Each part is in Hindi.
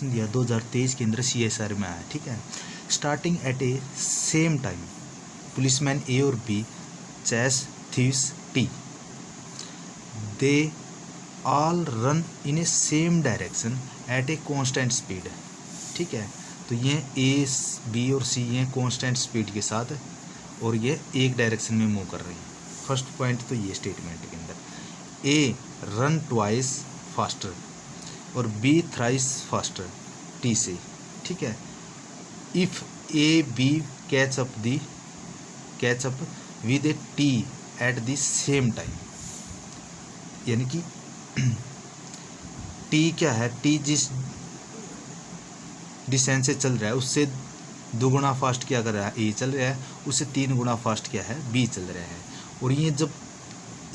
क्वेश्चन दिया 2023 के अंदर CSR में आया, ठीक है। Starting at a same time policeman A और B chase thieves T, they all run in a same direction at a constant speed, ठीक है। तो ये ए बी और सी ये कांस्टेंट स्पीड के साथ और ये एक डायरेक्शन में मूव कर रही हैं। फर्स्ट पॉइंट तो ये स्टेटमेंट के अंदर ए रन ट्वाइस फास्टर और बी थ्राइस फास्टर टी से, ठीक है। If A B catch up with A T at the same time, यानी कि टी क्या है, टी जिस डिस्टेंस से चल रहा है उससे दुगुना फास्ट क्या कर रहा है, ए चल रहा है, उससे 3 गुना फास्ट क्या है, बी चल रहा है। और ये जब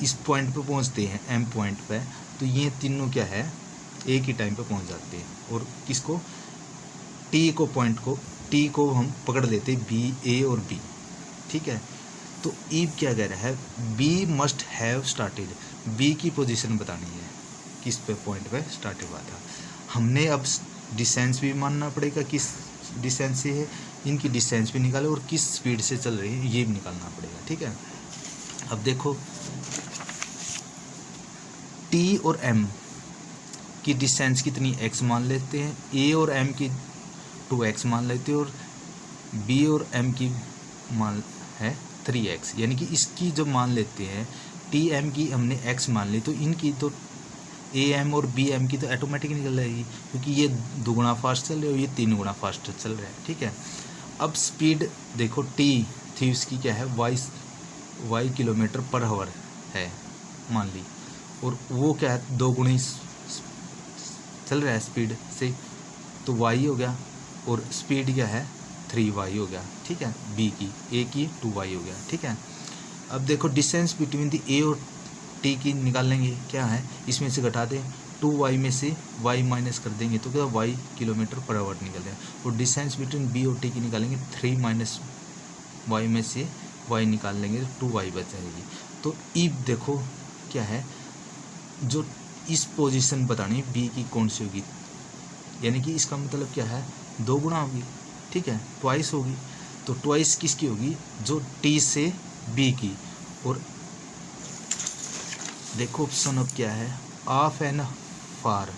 इस पॉइंट पे पहुंचते हैं एम पॉइंट पे, तो ये तीनों क्या है एक ही टाइम पे पहुंच जाते हैं। और किसको, टी को, पॉइंट को, टी को हम पकड़ लेते हैं बी, ए और बी, ठीक है। तो ईव क्या कह रहा है, B must have started, B की पोजीशन बतानी है किस पे पॉइंट पे स्टार्ट हुआ था। हमने अब डिस्टेंस भी मानना पड़ेगा, किस डिस्टेंस से है, इनकी डिस्टेंस भी निकाले और किस स्पीड से चल रही है ये भी निकालना पड़ेगा, ठीक है। अब देखो टी और एम की डिस्टेंस कितनी, x मान लेते हैं, ए और एम की 2x मान लेते हैं और बी और एम की मान है 3x, यानी कि इसकी जो मान लेते हैं टी एम की हमने x मान ली, तो इनकी तो ए एम और बी एम की तो ऑटोमेटिक निकल जाएगी, क्योंकि ये 2 गुना फास्ट चल रहे हो, ये 3 गुना फास्ट चल रहा है, ठीक है। अब स्पीड देखो टी थी उसकी क्या है, y किलोमीटर पर आवर है मान ली, और वो क्या है 2 गुनी चल रहा है स्पीड से, तो y हो गया, और स्पीड क्या है 3y हो गया, ठीक है। b की, a की 2y हो गया, ठीक है। अब देखो डिस्टेंस बिटवीन द ए और टी की निकाल लेंगे, क्या है इसमें से घटा दें, 2y में से y माइनस कर देंगे तो क्या y किलोमीटर पर आवर निकल जाए। और डिस्टेंस बिटवीन b और t की निकालेंगे, 3 माइनस y में से y निकाल लेंगे तो 2y बच जाएगी। तो इफ देखो क्या है, जो इस पोजीशन बतानी b की कौन सी होगी, यानी कि इसका मतलब क्या है 2 गुना होगी, ठीक है, ट्वाइस होगी। तो ट्वाइस किसकी होगी, जो t से b की। और देखो ऑप्शन अब क्या है, of and far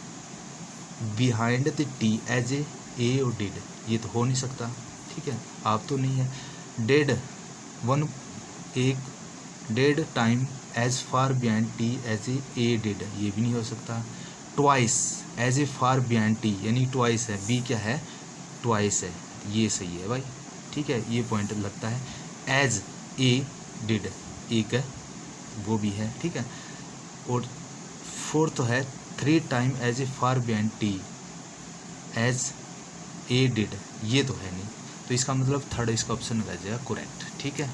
behind the T as A और डिड, ये तो हो नहीं सकता, ठीक है, आप तो नहीं है। डेड वन, एक dead time as far behind T as A did, ये भी नहीं हो सकता। Twice as A far behind T, यानी ट्वाइस है, बी क्या है ट्वाइस है, ये सही है भाई, ठीक है, ये पॉइंट लगता है। एज ए डिड एक है वो भी है, ठीक है। और फोर्थ तो है 3 time as A far behind T as A did, ये तो है नहीं, तो इसका मतलब थर्ड इसका ऑप्शन हो जाएगा करेक्ट, ठीक है।